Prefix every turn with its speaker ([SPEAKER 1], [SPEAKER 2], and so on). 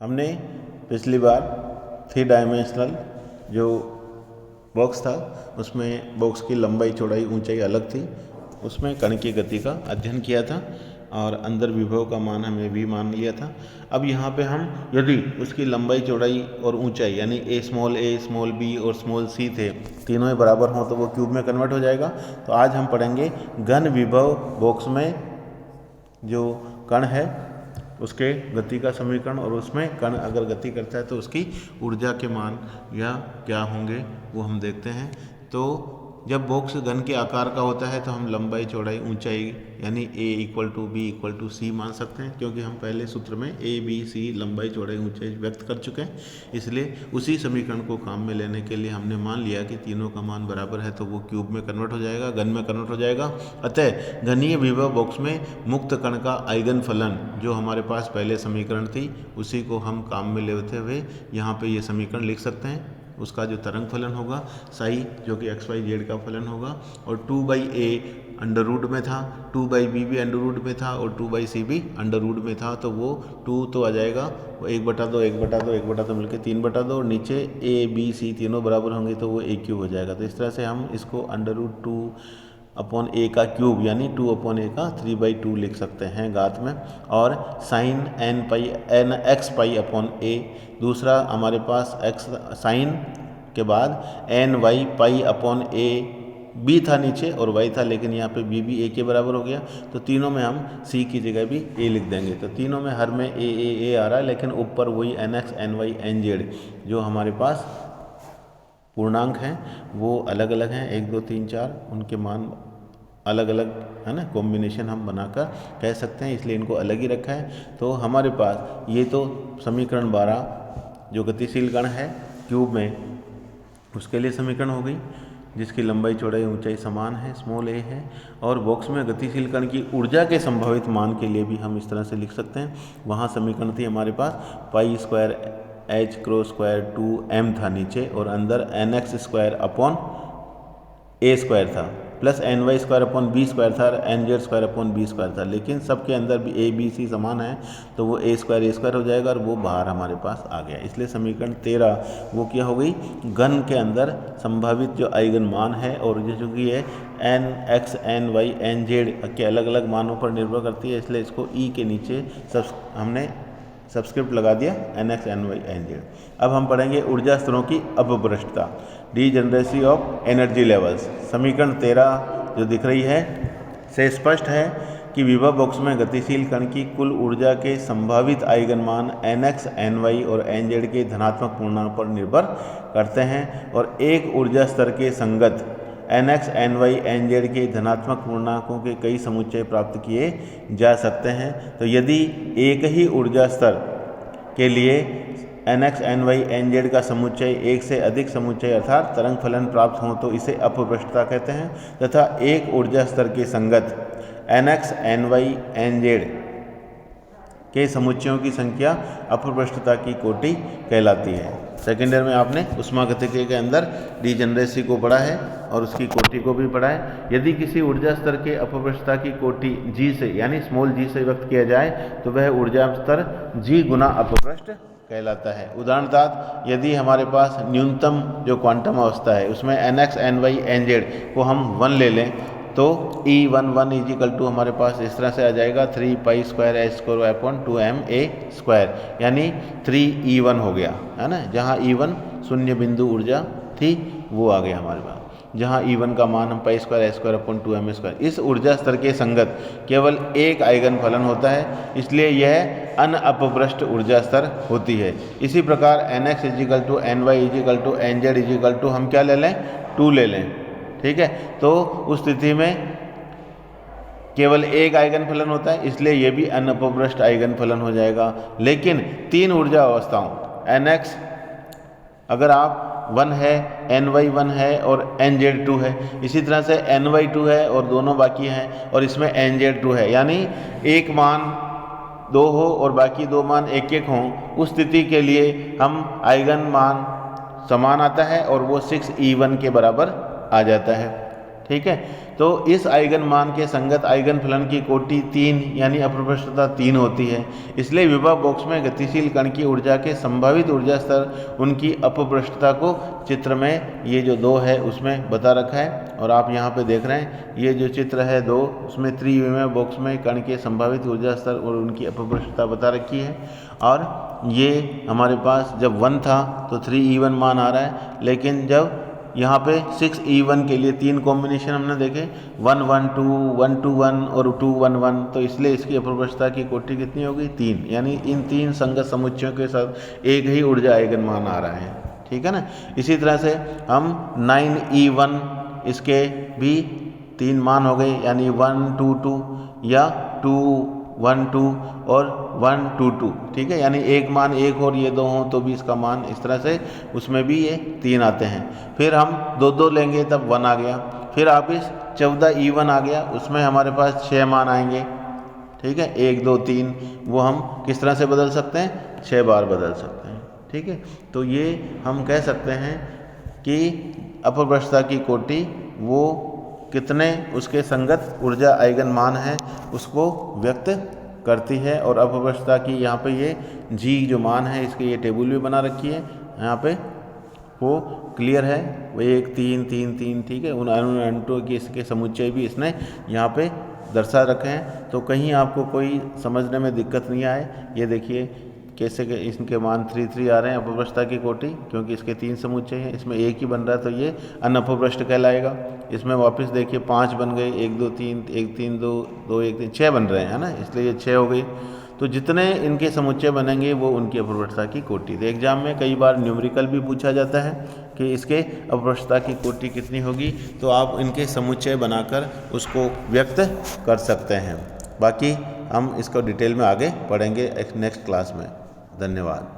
[SPEAKER 1] हमने पिछली बार 3 डायमेंशनल जो बॉक्स था उसमें बॉक्स की लंबाई चौड़ाई ऊंचाई अलग थी, उसमें कण की गति का अध्ययन किया था और अंदर विभव का मान हमें v मान लिया था। अब यहाँ पे हम यदि उसकी लंबाई चौड़ाई और ऊंचाई यानी a स्मॉल b और स्मॉल c थे, तीनों ही बराबर हों तो वो क्यूब में कन्वर्ट हो जाएगा। तो आज हम पढ़ेंगे घन विभव बॉक्स में जो कण है उसके गति का समीकरण, और उसमें कण अगर गति करता है तो उसकी ऊर्जा के मान या क्या होंगे वो हम देखते हैं। तो जब बॉक्स घन के आकार का होता है तो हम लंबाई चौड़ाई ऊंचाई यानी a = b = c मान सकते हैं, क्योंकि हम पहले सूत्र में a b c लंबाई चौड़ाई ऊंचाई व्यक्त कर चुके हैं। इसलिए उसी समीकरण को काम में लेने के लिए हमने मान लिया कि तीनों का मान बराबर है तो वो क्यूब में कन्वर्ट हो जाएगा, घन में कन्वर्ट हो जाएगा। अतः घनीय विभव बॉक्स में मुक्त कण का आइगन फलन जो हमारे पास पहले समीकरण थी उसी को हम काम में लेते हुए यहाँ पे ये समीकरण लिख सकते हैं। उसका जो तरंग फलन होगा साई जो कि xy z का फलन होगा, और 2/a अंडर रूट में था, 2/b भी अंडर रूट में था और 2/c भी अंडर रूट में था, तो वो 2 तो आ जाएगा, वो 1/2 1/2 1/2 मिलकर 3/2 और नीचे a b c तीनों बराबर होंगे तो वो a क्यूब हो जाएगा। तो इस तरह से हम इसको √2/a का क्यूब यानी 2/a का 3/2 लिख सकते हैं घात में, और साइन nx π/a। दूसरा हमारे पास x साइन के बाद ny π/a b था नीचे और y था, लेकिन यहाँ पे b भी a के बराबर हो गया, तो तीनों में हम c की जगह भी a लिख देंगे। तो तीनों में हर में a आ रहा है, लेकिन ऊपर वही nx ny nz जो हमारे पास पूर्णांक हैं वो अलग अलग हैं, 1 2 3 4 उनके मान अलग अलग है ना, कॉम्बिनेशन हम बनाकर कह सकते हैं, इसलिए इनको अलग ही रखा है। तो हमारे पास ये तो समीकरण 12 जो गतिशील कण है क्यूब में उसके लिए समीकरण हो गई, जिसकी लंबाई चौड़ाई ऊंचाई समान है, स्मॉल a है। और बॉक्स में गतिशील कण की ऊर्जा के संभावित मान के लिए भी हम इस तरह से लिख सकते हैं। वहाँ समीकरण थी हमारे पास π² h² 2m था नीचे, और अंदर nx² था प्लस ny² था और nz² था, लेकिन सबके अंदर भी a b c समान है तो वो a² हो जाएगा और वो बाहर हमारे पास आ गया। इसलिए समीकरण 13 वो क्या हो गई, घन के अंदर संभावित जो आइगन मान है, और जो कि ये nx ny nz के अलग अलग मानों पर निर्भर करती है, इसलिए इसको e के नीचे हमने सब्सक्रिप्ट लगा दिया nx ny nz। अब हम पढ़ेंगे ऊर्जा स्तरों की अपभ्रष्टता, डीजेनरेसी ऑफ एनर्जी लेवल्स। समीकरण 13 जो दिख रही है से स्पष्ट है कि विभव बॉक्स में गतिशील कण की कुल ऊर्जा के संभावित आइगन मान nx ny और nz के धनात्मक पूर्णांक पर निर्भर करते हैं, और एक ऊर्जा स्तर के संगत nx ny nz के धनात्मक पूर्णांकों के कई समुच्चय प्राप्त किए जा सकते हैं। तो यदि एक ही ऊर्जा स्तर के लिए nx ny nz का समुच्चय एक से अधिक समुच्चय अर्थात तरंग फलन प्राप्त हों तो इसे अपभ्रष्टता कहते हैं, तथा एक ऊर्जा स्तर के संगत nx ny nz के समुच्चयों की संख्या अपभ्रष्टता की कोटि कहलाती है। सेकेंड ईयर में आपने ऊष्मागतिकी के अंदर डीजेनरेसी को पढ़ा है और उसकी कोटि को भी पढ़ा है। यदि किसी ऊर्जा स्तर के अपभ्रष्टता की कोटि g से यानी स्मॉल g से व्यक्त किया जाए तो वह ऊर्जा स्तर g गुना अपभ्रष्ट कहलाता है। उदाहरणतः यदि हमारे पास न्यूनतम जो क्वांटम अवस्था है उसमें nx ny nz को हम 1 ले लें तो E11 = हमारे पास इस तरह से आ जाएगा 3π² यानी 3E1 हो गया है ना, जहाँ E1 शून्य बिंदु ऊर्जा थी वो आ गया हमारे पास, जहाँ E1 का मान हम π² 2m²। इस ऊर्जा स्तर के संगत केवल एक आइगन फलन होता है, इसलिए यह अनअपभ्रष्ट ऊर्जा स्तर होती है। इसी प्रकार nx ny nz हम क्या ले लें, 2 ले लें, ठीक है। तो उस स्थिति में केवल एक आइगन फलन होता है, इसलिए यह भी अनअपभ्रष्ट आइगन फलन हो जाएगा। लेकिन 3 ऊर्जा अवस्थाओं nx अगर आप 1 है, ny1 है और nz2 है, इसी तरह से ny2 है और दोनों बाकी हैं और इसमें nz2 है, यानी एक मान 2 हो और बाकी 2 मान 1 1 हों, उस स्थिति के लिए हम आइगन मान समान आता है और वो 6e1 के बराबर आ जाता है, ठीक है। तो इस आइगन मान के संगत आइगन फलन की कोटि 3 यानी अपप्रष्टता 3 होती है। इसलिए विभव बॉक्स में गतिशील कण की ऊर्जा के संभावित ऊर्जा स्तर उनकी अपप्रष्टता को चित्र में ये जो 2 है उसमें बता रखा है। और आप यहाँ पे देख रहे हैं ये जो चित्र है 2, उसमें त्रिविमीय बॉक्स में कण के संभावित ऊर्जा स्तर और उनकी अपप्रष्टता बता रखी है। और ये हमारे पास जब 1 था तो 3E1 मान आ रहा है, लेकिन जब यहाँ पे 6E1 के लिए 3 कॉम्बिनेशन हमने देखे 112, 121 और 211, तो इसलिए इसकी अपप्रष्टता की कोटि कितनी होगी 3, यानी इन 3 संगत समुच्चयों के साथ एक ही ऊर्जा आइगन मान आ रहा है। ठीक है ना। इसी तरह से हम 9E1 इसके भी 3 मान हो गए, यानी 122 या 212 और 122। ठीक है, यानी एक मान एक और ये 2 हों तो भी इसका मान इस तरह से उसमें भी ये 3 आते हैं। फिर हम 2 लेंगे तब 1 आ गया। फिर आप इस 14E1 आ गया, उसमें हमारे पास 6 मान आएंगे। ठीक है, 1 2 3 वो हम किस तरह से बदल सकते हैं, 6 बार बदल सकते हैं। ठीक है, तो ये हम कह सकते हैं कि अपप्रष्टता की कोटि वो कितने उसके संगत ऊर्जा आइगन मान है उसको व्यक्त करती है। और अपप्रष्टता की यहाँ पे ये जी जो मान है इसके ये टेबल भी बना रखी है यहाँ पे, वो क्लियर है। वो 1 3 3 3 ठीक है, उन अणुओं की इसके समुच्चय भी इसने यहाँ पे दर्शा रखे हैं, तो कहीं आपको कोई समझने में दिक्कत नहीं आए। ये देखिए कैसे के इनके मान 3 3 आ रहे हैं अपप्रष्टता की कोटि, क्योंकि इसके 3 समुच्चय हैं, इसमें एक ही बन रहा है तो ये अनअपप्रष्ट कहलाएगा। इसमें वापस देखिए 5 बन गए, 1 2 3 1 3 2 2 1 3 6 बन रहे हैं, है ना, इसलिए ये 6 हो गई। तो जितने इनके समुच्चय बनेंगे वो उनकी अपप्रष्टता की कोटि। तो एग्जाम में कई बार न्यूमेरिकल भी पूछा जाता है कि इसके अपप्रष्टता की कोटि कितनी होगी, तो आप इनके समुच्चय बनाकर उसको व्यक्त कर सकते हैं। बाकी हम इसको डिटेल में आगे पढ़ेंगे नेक्स्ट क्लास में। धन्यवाद।